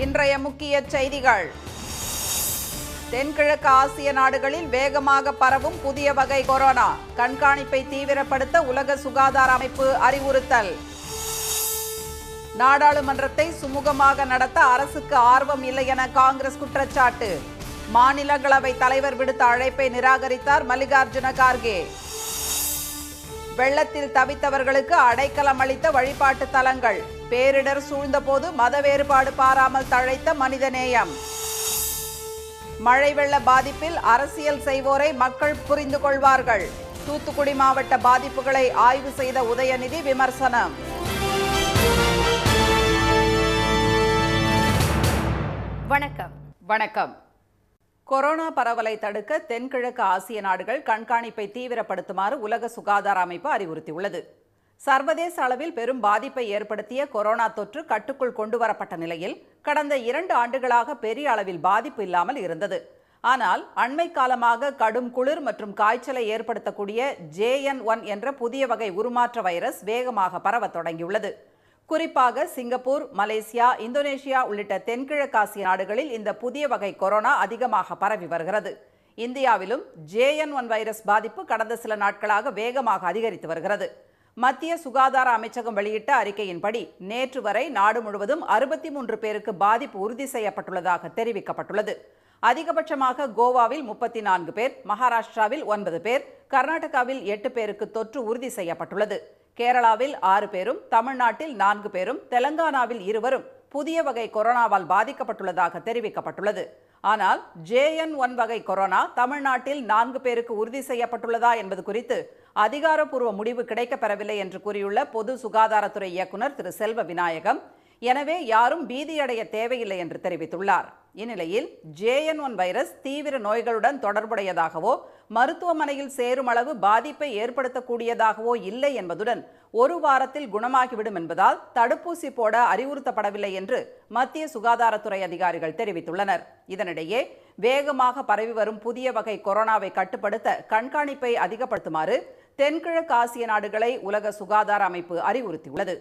இன்றைய முக்கிய செய்திகள். தென்கிழக்கு ஆசிய நாடுகளில் வேகமாக பரவும் புதிய வகை கொரோனா. கண்காணிப்பை தீவிரப்படுத்த உலக சுகாதார அமைப்பு அறிவுறுத்தல். நாடாளுமன்றத்தை சுமூகமாக நடத்த அரசுக்கு ஆர்வம் இல்லை என காங்கிரஸ் குற்றச்சாட்டு. மாநிலங்களவை தலைவர் விடுத்த அழைப்பை நிராகரித்தார் மல்லிகார்ஜுன கார்கே. வெள்ளத்தில் தவித்தவர்களுக்கு அடைக்கலம் அளித்த வழிபாட்டு தலங்கள். பேரிடர் சூழ்ந்தபோது மத வேறுபாடு பாராமல் தழைத்த மனிதநேயம். மழை வெள்ள பாதிப்பில் அரசியல் செய்வோரை மக்கள் புரிந்து கொள்வார்கள். தூத்துக்குடி மாவட்ட பாதிப்புகளை ஆய்வு செய்த உதயநிதி விமர்சனம். வணக்கம். கொரோனா பரவலை தடுக்க தென்கிழக்கு ஆசிய நாடுகள் கண்காணிப்பை தீவிரப்படுத்துமாறு உலக சுகாதார அமைப்பு அறிவுறுத்தியுள்ளது. சர்வதேச அளவில் பெரும் பாதிப்பை ஏற்படுத்திய கொரோனா தொற்று கட்டுக்குள் கொண்டுவரப்பட்ட நிலையில் கடந்த 2 ஆண்டுகளாக பெரிய அளவில் பாதிப்பு இல்லாமல் இருந்தது. ஆனால் அண்மை காலமாக கடும் குளிர் மற்றும் காய்ச்சலை ஏற்படுத்தக்கூடிய JN1 என்ற புதிய வகை உருமாற்ற வைரஸ் வேகமாக பரவத் தொடங்கியுள்ளது. குறிப்பாக சிங்கப்பூர், மலேசியா, இந்தோனேஷியா உள்ளிட்ட தென்கிழக்காசிய நாடுகளில் இந்த புதிய வகை கொரோனா அதிகமாக பரவி வருகிறது. இந்தியாவிலும் JN1 வைரஸ் பாதிப்பு கடந்த சில நாட்களாக வேகமாக அதிகரித்து வருகிறது. மத்திய சுகாதார அமைச்சகம் வெளியிட்ட அறிக்கையின்படி நேற்று வரை நாடு முழுவதும் 63 பேருக்கு பாதிப்பு உறுதி செய்யப்பட்டுள்ளதாக தெரிவிக்கப்பட்டுள்ளது. அதிகபட்சமாக கோவாவில் 34 பேர், மகாராஷ்டிராவில் 9 பேர், கர்நாடகாவில் 8 பேருக்கு தொற்று உறுதி செய்யப்பட்டுள்ளது. கேரளாவில் 6 பேரும், தமிழ்நாட்டில் 4 பேரும், தெலங்கானாவில் 2 புதிய வகை கொரோனாவால் பாதிக்கப்பட்டுள்ளதாக தெரிவிக்கப்பட்டுள்ளது. ஆனால் JN1 வகை கொரோனா தமிழ்நாட்டில் 4 பேருக்கு உறுதி செய்யப்பட்டுள்ளதா என்பது குறித்து அதிகாரப்பூர்வ முடிவு கிடைக்கப்பெறவில்லை என்று கூறியுள்ள பொது சுகாதாரத்துறை இயக்குநர் திரு செல்வ விநாயகம், எனவே யாரும் பீதியடைய தேவையில்லை என்று தெரிவித்துள்ளார். இந்நிலையில் JN1 வைரஸ் தீவிர நோய்களுடன் தொடர்புடையதாகவோ மருத்துவமனையில் சேரும் அளவு பாதிப்பை ஏற்படுத்தக்கூடியதாகவோ இல்லை என்பதுடன் 1 வாரத்தில் குணமாகிவிடும் என்பதால் தடுப்பூசி போட அறிவுறுத்தப்படவில்லை என்று மத்திய சுகாதாரத்துறை அதிகாரிகள் தெரிவித்துள்ளனர். இதனிடையே வேகமாக பரவி வரும் புதிய வகை கொரோனாவை கட்டுப்படுத்த கண்காணிப்பை அதிகப்படுத்துமாறு தென்கிழக்கு ஆசிய நாடுகளை உலக சுகாதார அமைப்பு அறிவுறுத்தியுள்ளது.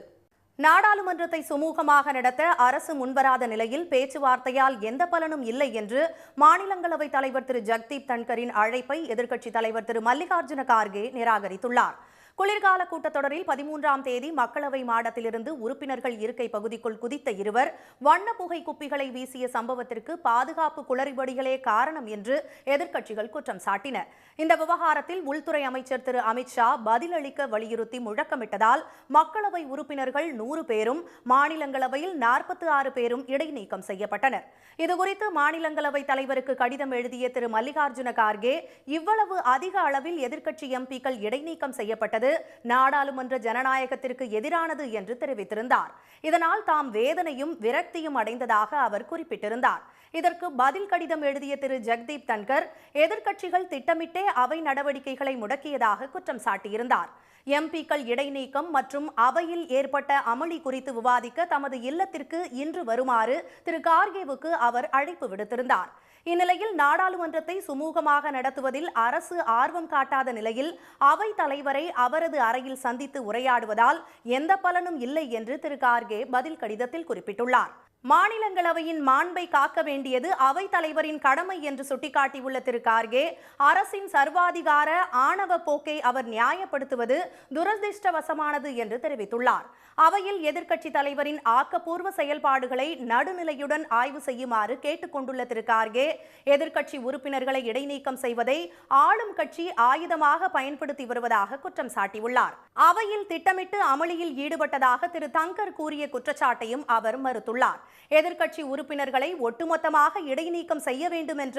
நாடாளுமன்றத்தை சுமூகமாக நடத்த அரசு முன்வராத நிலையில் பேச்சுவார்த்தையால் எந்த பலனும் இல்லை என்று மாநிலங்களவை தலைவர் திரு ஜெகதீப் தன்கரின் அழைப்பை எதிர்க்கட்சித் தலைவர் திரு மல்லிகார்ஜுன கார்கே நிராகரித்துள்ளார். குளிர்கால கூட்டத்தொடரில் 13ஆம் தேதி மக்களவை மாடத்திலிருந்து உறுப்பினர்கள் இருக்கை பகுதிக்குள் குதித்த இருவர் வண்ண புகை குப்பிகளை வீசிய சம்பவத்திற்கு பாதுகாப்பு குளறுபடிகளே காரணம் என்று எதிர்க்கட்சிகள் குற்றம் சாட்டின. இந்த விவகாரத்தில் உள்துறை அமைச்சர் திரு அமித்ஷா பதிலளிக்க வலியுறுத்தி முழக்கமிட்டதால் மக்களவை உறுப்பினர்கள் 100 பேரும், மாநிலங்களவையில் 46 பேரும் இடைநீக்கம் செய்யப்பட்டனர். இதுகுறித்து மாநிலங்களவை தலைவருக்கு கடிதம் எழுதிய திரு மல்லிகார்ஜுன கார்கே, இவ்வளவு அதிக அளவில் எதிர்க்கட்சி எம்பிக்கள் இடைநீக்கம் செய்யப்பட்டது நாடாளுமன்ற ஜனநாயகத்திற்கு எதிரானது என்று தெரிவித்திருந்தார். இதனால் தாம் வேதனையும் விரக்தியும் அடைந்ததாக அவர் குறிப்பிட்டிருந்தார். இதற்கு பதில் கடிதம் எழுதிய திரு ஜெகதீப் தன்கர், எதிர்க்கட்சிகள் திட்டமிட்டே அவை நடவடிக்கைகளை முடக்கியதாக குற்றம் சாட்டியிருந்தார். எம்பிக்கள் இடைநீக்கம் மற்றும் அவையில் ஏற்பட்ட அமளி குறித்து விவாதிக்க தமது இல்லத்திற்கு இன்று வருமாறு திரு கார்கேவுக்கு அவர் அழைப்பு விடுத்திருந்தார். இந்நிலையில் நாடாளுமன்றத்தை சுமூகமாக நடத்துவதில் அரசு ஆர்வம் காட்டாத நிலையில் அவை தலைவரை அவரது அறையில் சந்தித்து உரையாடுவதால் எந்த பலனும் இல்லை என்று திரு கார்கே பதில் கடிதத்தில் குறிப்பிட்டுள்ளார். மாநிலங்களவையின் மாண்பை காக்க வேண்டியது அவை தலைவரின் கடமை என்று சுட்டிக்காட்டியுள்ள திரு கார்கே, அரசின் சர்வாதிகார ஆணவ போக்கை அவர் நியாயப்படுத்துவது துரதிர்ஷ்டவசமானது என்று தெரிவித்துள்ளார். அவையில் எதிர்க்கட்சி தலைவரின் ஆக்கப்பூர்வ செயல்பாடுகளை நடுநிலையுடன் ஆய்வு செய்யுமாறு கேட்டுக்கொண்டுள்ள திரு கார்கே, எதிர்க்கட்சி உறுப்பினர்களை இடைநீக்கம் செய்வதை ஆளும் கட்சி ஆயுதமாக பயன்படுத்தி வருவதாக குற்றம் சாட்டியுள்ளார். அவையில் திட்டமிட்டு அமளியில் ஈடுபட்டதாக திரு தங்கர் கூறிய குற்றச்சாட்டையும் அவர் மறுத்துள்ளார். எதிர்க்கட்சி உறுப்பினர்களை ஒட்டுமொத்தமாக இடைநீக்கம் செய்ய வேண்டும் என்ற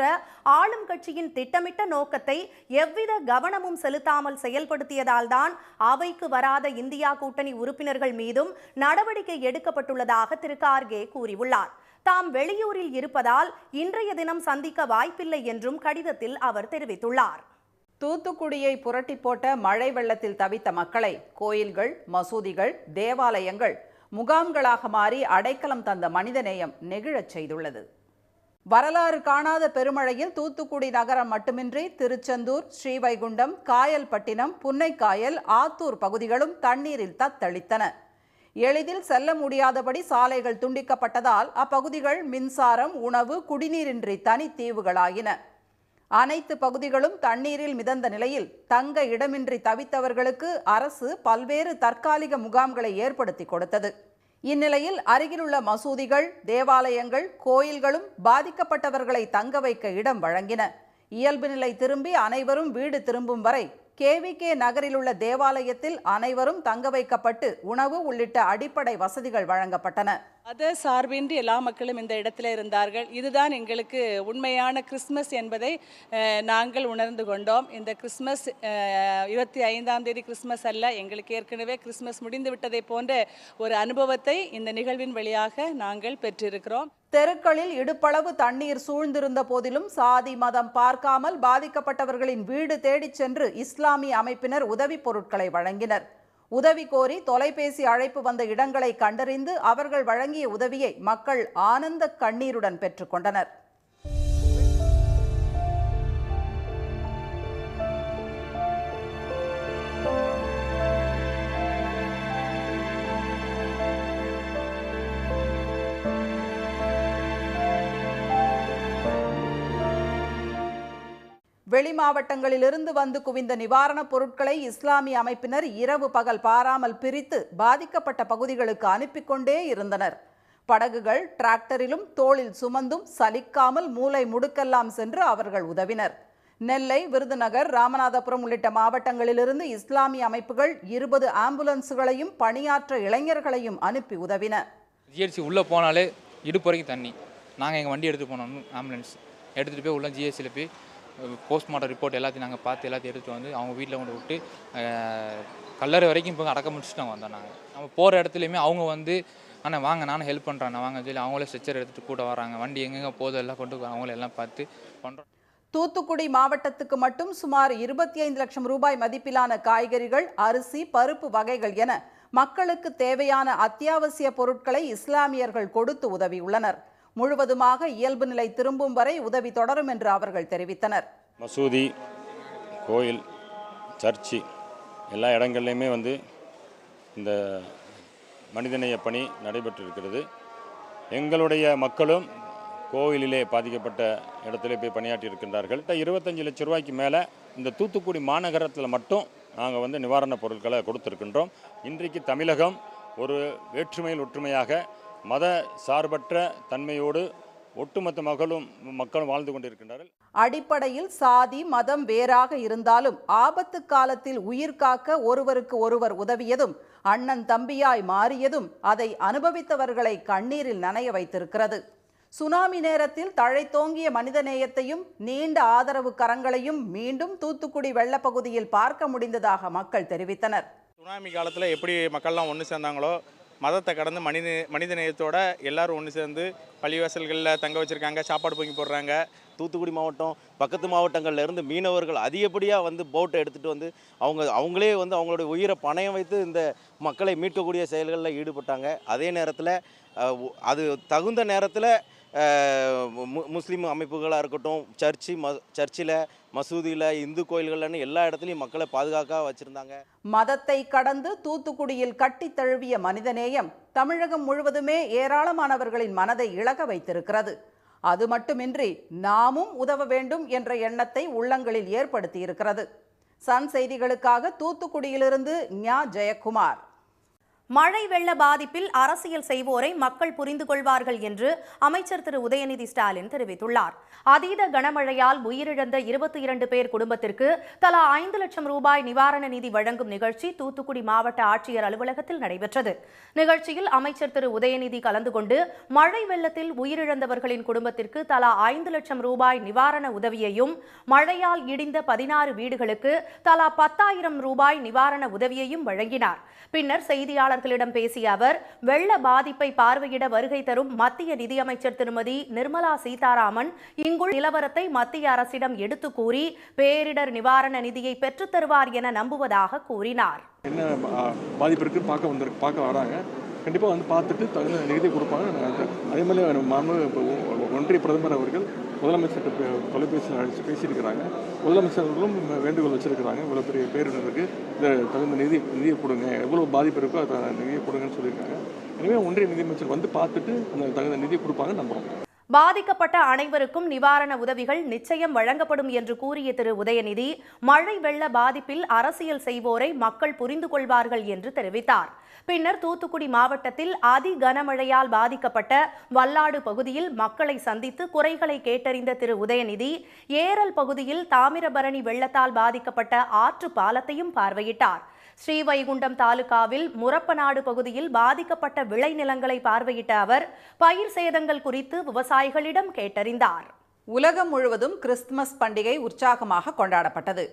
ஆளும் கட்சியின் திட்டமிட்ட நோக்கத்தை எவ்வித கவனமும் செலுத்தாமல் செயல்படுத்தியதால் தான் அவைக்கு வராத இந்தியா கூட்டணி உறுப்பினர்கள் மீதும் நடவடிக்கை எடுக்கப்பட்டுள்ளதாக திரு கார்கே கூறியுள்ளார். தாம் வெளியூரில் இருப்பதால் இன்றைய தினம் சந்திக்க வாய்ப்பில்லை என்றும் கடிதத்தில் அவர் தெரிவித்துள்ளார். தூத்துக்குடியை புரட்டி போட்ட மழை வெள்ளத்தில் தவித்த மக்களை கோயில்கள், மசூதிகள், தேவாலயங்கள் முகாம்களாக மாறி அடைக்கலம் தந்த மனிதநேயம் நெகிழச் செய்துள்ளது. வரலாறு காணாத பெருமழையில் தூத்துக்குடி நகரம் மட்டுமின்றி திருச்செந்தூர், ஸ்ரீவைகுண்டம், காயல்பட்டினம், புன்னைக்காயல், ஆத்தூர் பகுதிகளும் தண்ணீரில் தத்தளித்தன. எளிதில் செல்ல முடியாதபடி சாலைகள் துண்டிக்கப்பட்டதால் அப்பகுதிகள் மின்சாரம், உணவு, குடிநீரின்றி தனித்தீவுகளாயின. அனைத்து பகுதிகளும் தண்ணீரில் மிதந்த நிலையில் தங்க இடமின்றி தவித்தவர்களுக்கு அரசு பல்வேறு தற்காலிக முகாம்களை ஏற்படுத்தி கொடுத்தது. இந்நிலையில் அருகிலுள்ள மசூதிகள், தேவாலயங்கள், கோயில்களும் பாதிக்கப்பட்டவர்களை தங்க வைக்க இடம் வழங்கின. இயல்பு நிலை திரும்பி அனைவரும் வீடு திரும்பும் வரை KVK நகரில் உள்ள தேவாலயத்தில் அனைவரும் தங்க வைக்கப்பட்டு உணவு உள்ளிட்ட அடிப்படை வசதிகள் வழங்கப்பட்டன. மத சார்பின்றி எல்லா மக்களும் இந்த இடத்துல இருந்தார்கள். இதுதான் எங்களுக்கு உண்மையான கிறிஸ்மஸ் என்பதை நாங்கள் உணர்ந்து கொண்டோம். இந்த கிறிஸ்மஸ் 25ஆம் தேதி கிறிஸ்மஸ் அல்ல, எங்களுக்கு ஏற்கனவே கிறிஸ்மஸ் முடிந்து விட்டதை போன்ற ஒரு அனுபவத்தை இந்த நிகழ்வின் வழியாக நாங்கள் பெற்றிருக்கிறோம். தெருக்களில் இடுப்பளவு தண்ணீர் சூழ்ந்திருந்த போதிலும் சாதி மதம் பார்க்காமல் பாதிக்கப்பட்டவர்களின் வீடு தேடிச் சென்று இஸ்லாமிய அமைப்பினர் உதவிப் பொருட்களை வழங்கினர். உதவி கோரி தொலைபேசி அழைப்பு வந்த இடங்களை கண்டறிந்து அவர்கள் வழங்கிய உதவியை மக்கள் ஆனந்த கண்ணீருடன் பெற்றுக்கொண்டனர். வெளி மாவட்டங்களிலிருந்து வந்து குவிந்த நிவாரணப் பொருட்களை இஸ்லாமிய அமைப்பினர் இரவு பகல் பாராமல் பிரித்து பாதிக்கப்பட்ட பகுதிகளுக்கு அனுப்பி கொண்டே இருந்தனர். படகுகள், டிராக்டரிலும் தோளில் சுமந்தும் சலிக்காமல் மூலை முடுக்கெல்லாம் சென்று அவர்கள் உதவினர். நெல்லை, விருதுநகர், ராமநாதபுரம் உள்ளிட்ட மாவட்டங்களிலிருந்து இஸ்லாமிய அமைப்புகள் 20 ஆம்புலன்ஸுகளையும் பணியாற்ற இளைஞர்களையும் அனுப்பி உதவின. ஜிஎஸ்சி உள்ளே போனாலே இடுப்பு வரைக்கும் தண்ணி. நாங்கள் எங்கள் வண்டி எடுத்து போனோம், ஆம்புலன்ஸ் எடுத்துகிட்டு போய் உள்ள ஜிஎஸ்சியில் போய் போஸ்ட்மார்ட்டம் ரிப்போர்ட் எல்லாத்தையும் நாங்கள் பார்த்து எல்லாத்தையும் எடுத்துகிட்டு வந்து அவங்க வீட்டில் கொண்டு விட்டு கல்லறை வரைக்கும் இப்போ அடக்கம் முடிச்சுட்டு நாங்கள் வந்தோம். நம்ம போகிற இடத்துலையுமே அவங்க வந்து ஆனால் வாங்க நானும் ஹெல்ப் பண்ணுறேன் வாங்க சொல்லி அவங்களே ஸ்ட்ரெச்சர் எடுத்துகிட்டு கூட வராங்க. வண்டி எங்கெங்கே போதும் எல்லாம் கொண்டு அவங்கள எல்லாம் பார்த்து பண்ணுறோம். தூத்துக்குடி மாவட்டத்துக்கு மட்டும் சுமார் 25 லட்சம் ரூபாய் மதிப்பிலான காய்கறிகள், அரிசி, பருப்பு வகைகள் என மக்களுக்கு தேவையான அத்தியாவசிய பொருட்களை இஸ்லாமியர்கள் கொடுத்து உதவியுள்ளனர். முழுவதுமாக இயல்பு நிலை திரும்பும் வரை உதவி தொடரும் என்று அவர்கள் தெரிவித்தனர். மசூதி, கோயில், சர்ச்சு எல்லா இடங்கள்லையுமே வந்து இந்த மனிதநேய பணி நடைபெற்றிருக்கிறது. எங்களுடைய மக்களும் கோவிலிலே பாதிக்கப்பட்ட இடத்துல போய் பணியாற்றி இருக்கின்றார்கள். 25 லட்சம் ரூபாய்க்கு மேலே இந்த தூத்துக்குடி மாநகரத்தில் மட்டும் நாங்கள் வந்து நிவாரணப் பொருட்களை கொடுத்துருக்கின்றோம். இன்றைக்கு தமிழகம் ஒரு வேற்றுமையில் ஒற்றுமையாக மத சார்பற்ற தன்மையோடு ஒட்டுமொத்த மக்களும் வாழ்ந்து கொண்டிருக்கின்றார்கள். அடிப்படையில் சாதி மதம் வேறாக இருந்தாலும் ஆபத்து காலத்தில் உயிர் காக்க ஒருவருக்கு ஒருவர் உதவியதும் அண்ணன் தம்பியாய் மாறியதும் அதை அனுபவித்தவர்களை கண்ணீரில் நனைய வைத்திருக்கிறது. சுனாமி நேரத்தில் தழைத்தோங்கிய மனிதநேயத்தையும் நீண்ட ஆதரவு கரங்களையும் மீண்டும் தூத்துக்குடி வெள்ளப்பகுதியில் பார்க்க முடிந்ததாக மக்கள் தெரிவித்தனர். சுனாமி காலத்தில் எப்படி மக்கள்லாம் ஒன்று சேர்ந்தாங்களோ மதத்தை கடந்து மனித நேயத்தோட எல்லாரும் ஒன்று சேர்ந்து பள்ளிவாசல்களில் தங்க வச்சுருக்காங்க, சாப்பாடு பொங்கி போடுறாங்க. தூத்துக்குடி மாவட்டம் பக்கத்து மாவட்டங்கள்ல இருந்து மீனவர்கள் அதிகப்படியாக வந்து போட்டை எடுத்துகிட்டு வந்து அவங்களே வந்து அவங்களுடைய உயிரை பணயம் வைத்து இந்த மக்களை மீட்கக்கூடிய செயல்களில் ஈடுபட்டாங்க. அதே நேரத்தில் அது தகுந்த நேரத்தில் முஸ்லீம் அமைப்புகளாக இருக்கட்டும், சர்ச்சில், மசூதியில், இந்து கோயில்கள்னு எல்லா இடத்துலையும் மக்களை பாதுகாக்க வச்சுருந்தாங்க. மதத்தை கடந்து தூத்துக்குடியில் கட்டி தழுவிய மனிதநேயம் தமிழகம் முழுவதுமே ஏராளமானவர்களின் மனதை இழக வைத்திருக்கிறது. அது மட்டுமின்றி நாமும் உதவ வேண்டும் என்ற எண்ணத்தை உள்ளங்களில் ஏற்படுத்தி இருக்கிறது. சன் செய்திகளுக்காக தூத்துக்குடியிலிருந்து ஞா ஜெயக்குமார். மழை வெள்ள பாதிப்பில் அரசியல் செய்வோரை மக்கள் புரிந்து கொள்வார்கள் என்று அமைச்சர் திரு உதயநிதி ஸ்டாலின் தெரிவித்துள்ளார். அதீத கனமழையால் உயிரிழந்த 22 பேர் குடும்பத்திற்கு தலா 5 லட்சம் ரூபாய் நிவாரண நிதி வழங்கும் நிகழ்ச்சி தூத்துக்குடி மாவட்ட ஆட்சியர் அலுவலகத்தில் நடைபெற்றது. நிகழ்ச்சியில் அமைச்சர் திரு உதயநிதி கலந்து கொண்டு மழை வெள்ளத்தில் உயிரிழந்தவர்களின் குடும்பத்திற்கு தலா 5 லட்சம் ரூபாய் நிவாரண உதவியையும், மழையால் இடிந்த 16 வீடுகளுக்கு தலா 10,000 ரூபாய் நிவாரண உதவியையும் வழங்கினார். பின்னர் செய்தியாளர்களிடம் பேசிய அவர், வெள்ள பாதிப்பை பார்வையிட வருகை தரும் மத்திய நிதியமைச்சர் திருமதி நிர்மலா சீதாராமன் இங்குள்ள நிலவரத்தை மத்திய அரசிடம் எடுத்து கூறி பேரிடர் நிவாரண நிதியை பெற்றுத் தருவார் என நம்புவதாக கூறினார். என்ன பாதிப்பு பார்க்க வராங்க, கண்டிப்பாக வந்து பார்த்துட்டு தகுந்த நிதி கொடுப்பாங்க. அதே மாதிரி ஒன்றிய பிரதமர் அவர்கள் முதலமைச்சர்கிட்ட தொலைபேசியில் அழைச்சி பேசியிருக்கிறாங்க. முதலமைச்சர்களும் வேண்டுகோள் வச்சுருக்கிறாங்க. இவ்வளோ பெரிய பேரிடருக்கு இதை தகுந்த நிதியை கொடுங்க, எவ்வளோ பாதிப்பு இருக்கோ அதை நிதியை கொடுங்கன்னு சொல்லியிருக்காங்க. எனவே ஒன்றிய நிதியமைச்சர் வந்து பார்த்துட்டு அந்த தகுந்த நிதி கொடுப்பாங்க நம்புகிறோம். பாதிக்கப்பட்ட அனைவருக்கும் நிவாரண உதவிகள் நிச்சயம் வழங்கப்படும் என்று கூறிய திரு உதயநிதி, மழை வெள்ள பாதிப்பில் அரசியல் செய்வோரை மக்கள் புரிந்து கொள்வார்கள் என்று தெரிவித்தார். பின்னர் தூத்துக்குடி மாவட்டத்தில் அதி கனமழையால் பாதிக்கப்பட்ட வல்லாடு பகுதியில் மக்களை சந்தித்து குறைகளை கேட்டறிந்த திரு உதயநிதி, ஏரல் பகுதியில் தாமிரபரணி வெள்ளத்தால் பாதிக்கப்பட்ட ஆற்று பாலத்தையும் பார்வையிட்டார். ஸ்ரீவைகுண்டம் தாலுகாவில் முரப்பநாடு பகுதியில் பாதிக்கப்பட்ட விளைநிலங்களை பார்வையிட்ட அவர் பயிர் சேதங்கள் குறித்து விவசாயிகளிடம் கேட்டறிந்தார். உலகம் முழுவதும் கிறிஸ்துமஸ் பண்டிகை உற்சாகமாக கொண்டாடப்பட்டது.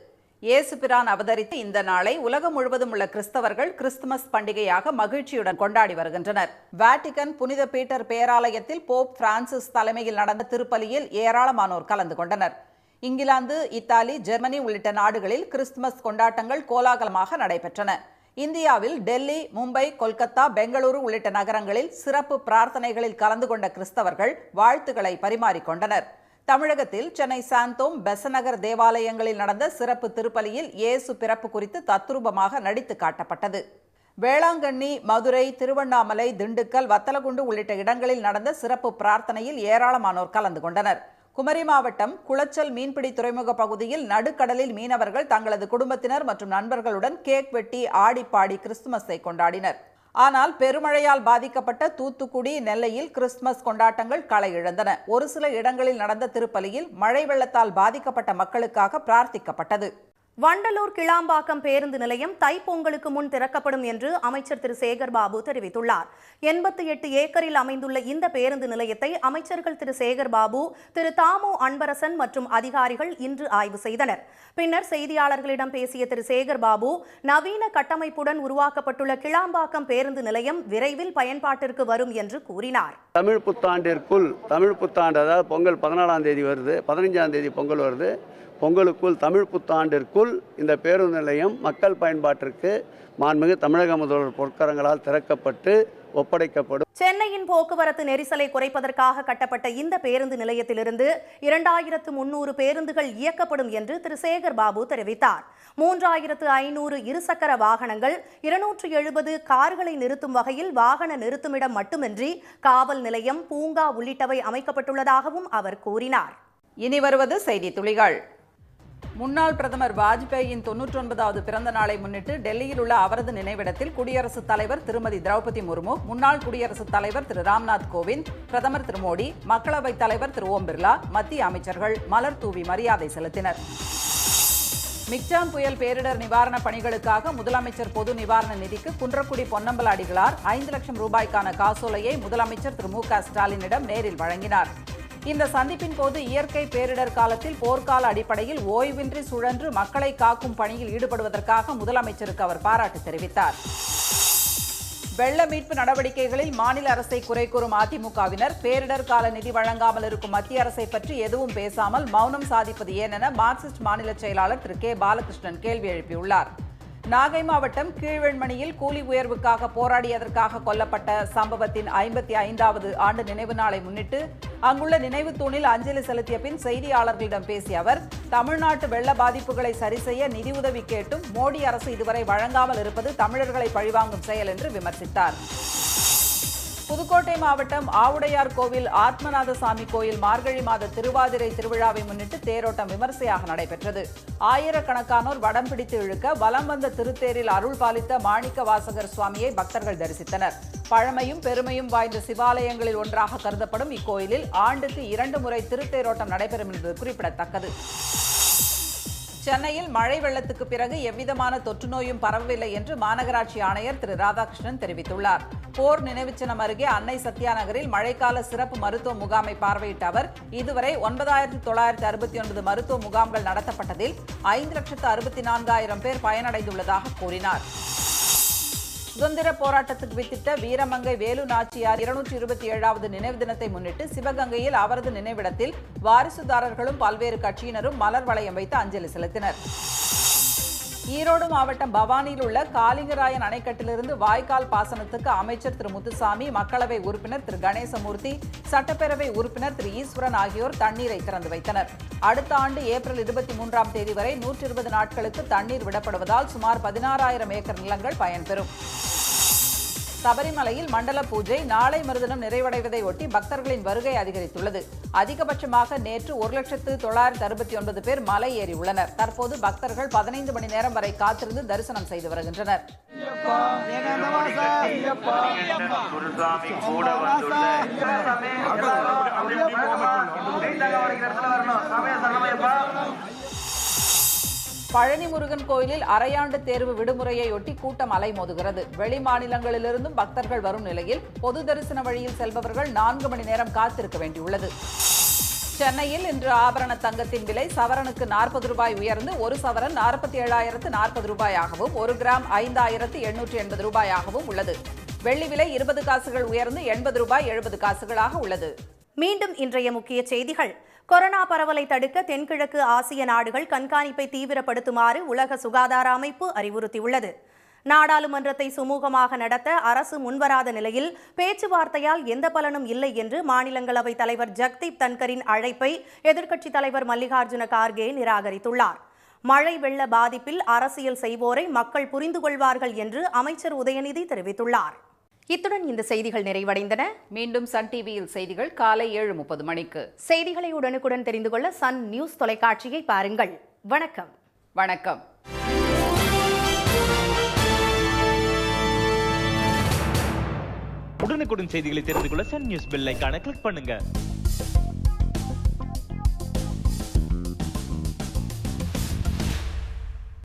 இயேசு பிரான் அவதரித்த இந்த நாளை உலகம் முழுவதும் உள்ள கிறிஸ்தவர்கள் கிறிஸ்துமஸ் பண்டிகையாக மகிழ்ச்சியுடன் கொண்டாடி வருகின்றனர். வாட்டிகன் புனித பீட்டர் பேராலயத்தில் போப் பிரான்சிஸ் தலைமையில் நடந்த திருப்பலியில் ஏராளமானோர் கலந்து கொண்டனர். இங்கிலாந்து, இத்தாலி, ஜெர்மனி உள்ளிட்ட நாடுகளில் கிறிஸ்துமஸ் கொண்டாட்டங்கள் கோலாகலமாக நடைபெற்றன. இந்தியாவில் டெல்லி, மும்பை, கொல்கத்தா, பெங்களூரு உள்ளிட்ட நகரங்களில் சிறப்பு பிரார்த்தனைகளில் கலந்து கொண்ட கிறிஸ்தவர்கள் வாழ்த்துக்களை பரிமாறிக்கொண்டனர். தமிழகத்தில் சென்னை சாந்தோம், பெசநகர் தேவாலயங்களில் நடந்த சிறப்பு திருப்பலியில் இயேசு பிறப்பு குறித்து தத்ரூபமாக நடித்து காட்டப்பட்டது. வேளாங்கண்ணி, மதுரை, திருவண்ணாமலை, திண்டுக்கல், வத்தலகுண்டு உள்ளிட்ட இடங்களில் நடந்த சிறப்பு பிரார்த்தனையில் ஏராளமானோர் கலந்து கொண்டனர். குமரி மாவட்டம் குளச்சல் மீன்பிடி துறைமுக பகுதியில் நடுக்கடலில் மீனவர்கள் தங்களது குடும்பத்தினர் மற்றும் நண்பர்களுடன் கேக் வெட்டி ஆடிப்பாடி கிறிஸ்துமஸை கொண்டாடினர். ஆனால் பெருமழையால் பாதிக்கப்பட்ட தூத்துக்குடி, நெல்லையில் கிறிஸ்துமஸ் கொண்டாட்டங்கள் களை இழந்தன. ஒரு சில இடங்களில் நடந்த திருப்பலியில் மழை வெள்ளத்தால் பாதிக்கப்பட்ட மக்களுக்காக பிரார்த்திக்கப்பட்டது. வண்டலூர் கிளாம்பாக்கம் பேருந்து நிலையம் தைப்பொங்கலுக்கு முன் திறக்கப்படும் என்று அமைச்சர் திரு சேகர்பாபு தெரிவித்துள்ளார். 88 ஏக்கரில் அமைந்துள்ள இந்த பேருந்து நிலையத்தை அமைச்சர்கள் திரு சேகர்பாபு, திரு தாமு அன்பரசன் மற்றும் அதிகாரிகள் இன்று ஆய்வு செய்தனர். பின்னர் செய்தியாளர்களிடம் பேசிய திரு சேகர்பாபு, நவீன கட்டமைப்புடன் உருவாக்கப்பட்டுள்ள கிளாம்பாக்கம் பேருந்து நிலையம் விரைவில் பயன்பாட்டிற்கு வரும் என்று கூறினார். தமிழ் புத்தாண்டிற்குள், தமிழ் புத்தாண்டு அதாவது பொங்கல் 14ஆம் தேதி வருது, 15ஆம் தேதி பொங்கல் வருது. பொங்கலுக்குள், தமிழ் புத்தாண்டிற்குள் இந்த பேருந்து நிலையம் மக்கள் பயன்பாட்டிற்கு மாண்புமிகு தமிழக முதல்வர் பொற்கரங்களால் திறக்கப்பட்டு ஒப்படைக்கப்படும். சென்னையின் போக்குவரத்து நெரிசலை குறைப்பதற்காக கட்டப்பட்ட இந்த பேருந்து நிலையத்திலிருந்து 2300 பேருந்துகள் இயக்கப்படும் என்று திரு சேகர்பாபு தெரிவித்தார். 3500 இருசக்கர வாகனங்கள், 270 கார்களை நிறுத்தும் வகையில் வாகன நிறுத்துமிடம் மட்டுமின்றி காவல் நிலையம், பூங்கா உள்ளிட்டவை அமைக்கப்பட்டுள்ளதாகவும் அவர் கூறினார். இனி வருவது செய்தி துளிகள். முன்னாள் பிரதமர் வாஜ்பேயியின் 99வது பிறந்த நாளை முன்னிட்டு டெல்லியில் உள்ள அவரது நினைவிடத்தில் குடியரசுத் தலைவர் திருமதி திரௌபதி முர்மு, முன்னாள் குடியரசுத் தலைவர் திரு ராம்நாத் கோவிந்த், பிரதமர் திரு மோடி, மக்களவைத் தலைவர் திரு ஓம் பிர்லா, மத்திய அமைச்சர்கள் மலர் தூவி மரியாதை செலுத்தினர். மிக்ஜாம் புயல் பேரிடர் நிவாரணப் பணிகளுக்காக முதலமைச்சர் பொது நிவாரண நிதிக்கு குன்றக்குடி பொன்னம்பல அடிகளார் 5 லட்சம் ரூபாய்க்கான காசோலையை முதலமைச்சர் திரு மு.க. ஸ்டாலினிடம் நேரில் வழங்கினார். இந்த சந்திப்பின் போது இயற்கை பேரிடர் காலத்தில் போர்க்கால அடிப்படையில் ஓய்வின்றி சுழன்று மக்களை காக்கும் பணியில் ஈடுபடுவதற்காக முதலமைச்சருக்கு அவர் பாராட்டு தெரிவித்தார். வெள்ள மீட்பு நடவடிக்கைகளில் மாநில அரசை குறை கூறும் அதிமுகவினர் பேரிடர் கால நிதி வழங்காமல் இருக்கும் மத்திய அரசை பற்றி எதுவும் பேசாமல் மௌனம் சாதிப்பது ஏன் என மார்க்சிஸ்ட் மாநில செயலாளர் திரு கே. பாலகிருஷ்ணன் கேள்வி எழுப்பியுள்ளார். நாகை மாவட்டம் கீழ்வெண்மணியில் கூலி உயர்வுக்காக போராடியதற்காக கொல்லப்பட்ட சம்பவத்தின் 55வது ஆண்டு நினைவு நாளை முன்னிட்டு அங்குள்ள நினைவு தூணில் அஞ்சலி செலுத்திய பின் செய்தியாளர்களிடம் பேசிய அவர், தமிழ்நாட்டு வெள்ள பாதிப்புகளை சரிசெய்ய நிதியுதவி கேட்டும் மோடி அரசு இதுவரை வழங்காமல் இருப்பது தமிழர்களை பழிவாங்கும் செயல் என்று விமர்சித்தார். புதுக்கோட்டை மாவட்டம் ஆவுடையார் கோவில் ஆத்மநாதசாமி கோயில் மார்கழி மாத திருவாதிரை திருவிழாவை முன்னிட்டு தேரோட்டம் விமர்சையாக நடைபெற்றது. ஆயிரக்கணக்கானோர் வடம் பிடித்து இழுக்க வலம் வந்த திருத்தேரில் அருள் பாலித்த மாணிக்க வாசகர் சுவாமியை பக்தர்கள் தரிசித்தனர். பழமையும் பெருமையும் வாய்ந்த சிவாலயங்களில் ஒன்றாக கருதப்படும் இக்கோயிலில் ஆண்டுக்கு 2 முறை திருத்தேரோட்டம் நடைபெறும் என்பது குறிப்பிடத்தக்கது. சென்னையில் மழை வெள்ளத்துக்கு பிறகு எவ்விதமான தொற்று நோயும் பரவவில்லை என்று மாநகராட்சி ஆணையர் திரு ராதாகிருஷ்ணன் தெரிவித்துள்ளார். போர் நினைவுச்சின்னம் அருகே அன்னை சத்யா நகரில் மழைக்கால சிறப்பு மருத்துவ முகாமை பார்வையிட்ட அவர், இதுவரை 9969 மருத்துவ முகாம்கள் நடத்தப்பட்டதில் 5,64,000 பேர் பயனடைந்துள்ளதாக கூறினார். சுதந்திர போராட்டத்துக்கு வித்திட்ட வீரமங்கை வேலு நாச்சியார் 227வது நினைவு தினத்தை முன்னிட்டு சிவகங்கையில் அவரது நினைவிடத்தில் வாரிசுதாரர்களும் பல்வேறு கட்சியினரும் மலர் வளையம் வைத்து அஞ்சலி செலுத்தினர். ஈரோடு மாவட்டம் பவானியில் உள்ள காலிங்கராயன் அணைக்கட்டிலிருந்து வாய்க்கால் பாசனத்துக்கு அமைச்சர் திரு முத்துசாமி, மக்களவை உறுப்பினர் திரு கணேசமூர்த்தி, சட்டப்பேரவை உறுப்பினர் திரு ஈஸ்வரன் ஆகியோர் தண்ணீரை திறந்து வைத்தனர். அடுத்த ஆண்டு ஏப்ரல் 23ஆம் தேதி வரை 120 நாட்களுக்கு தண்ணீர் விடப்படுவதால் சுமார் 16,000 ஏக்கர் நிலங்கள் பயன்பெறும். சபரிமலையில் மண்டல பூஜை நாளை மறுதினம் நிறைவடைவதை ஒட்டி பக்தர்களின் வருகை அதிகரித்துள்ளது. அதிகபட்சமாக நேற்று 1,969 பேர் மலை ஏறியுள்ளனர். தற்போது பக்தர்கள் 15 மணி நேரம் வரை காத்திருந்து தரிசனம் செய்து வருகின்றனர். பழனி முருகன் கோயிலில் அரையாண்டு தேர்வு விடுமுறையொட்டி கூட்டம் அலைமோதுகிறது. வெளி மாநிலங்களிலிருந்தும் பக்தர்கள் வரும் நிலையில் பொது தரிசன வழியில் செல்பவர்கள் 4 மணி நேரம் காத்திருக்க வேண்டியுள்ளது. சென்னையில் இன்று ஆபரண தங்கத்தின் விலை சவரனுக்கு 40 ரூபாய் உயர்ந்து ஒரு சவரன் 47,040 ரூபாயாகவும் 1 கிராம் 5,880 ரூபாயாகவும் உள்ளது. வெள்ளி விலை 20 காசுகள் உயர்ந்து 80 ரூபாய் 70 காசுகளாக உள்ளது. மீண்டும் இன்றைய முக்கிய செய்திகள். கொரோனா பரவலை தடுக்க தென்கிழக்கு ஆசிய நாடுகள் கண்காணிப்பை தீவிரப்படுத்துமாறு உலக சுகாதார அமைப்பு அறிவுறுத்தியுள்ளது. நாடாளுமன்றத்தை சுமூகமாக நடத்த அரசு முன்வராத நிலையில் பேச்சுவார்த்தையால் எந்த பலனும் இல்லை என்று மாநிலங்களவை தலைவர் ஜக்தீப் தன்கரின் அழைப்பை எதிர்க்கட்சித் தலைவர் மல்லிகார்ஜுன கார்கே நிராகரித்துள்ளார். மழை வெள்ள பாதிப்பில் அரசியல் செய்வோரை மக்கள் புரிந்து கொள்வார்கள் என்று அமைச்சர் உதயநிதி தெரிவித்துள்ளார். இத்துடன் இந்த செய்திகள் நிறைவடைந்தன. மீண்டும் சன் டிவியில் செய்திகள் காலை 7:30 மணிக்கு. செய்திகளை உடனுக்குடன் தெரிந்து கொள்ள சன் நியூஸ் தொலைக்காட்சியை பாருங்கள். வணக்கம். வணக்கம். உடனுக்குடன் செய்திகளை தெரிந்து கொள்ள சன் நியூஸ் பெல் ஐகானை கிளிக் பண்ணுங்க.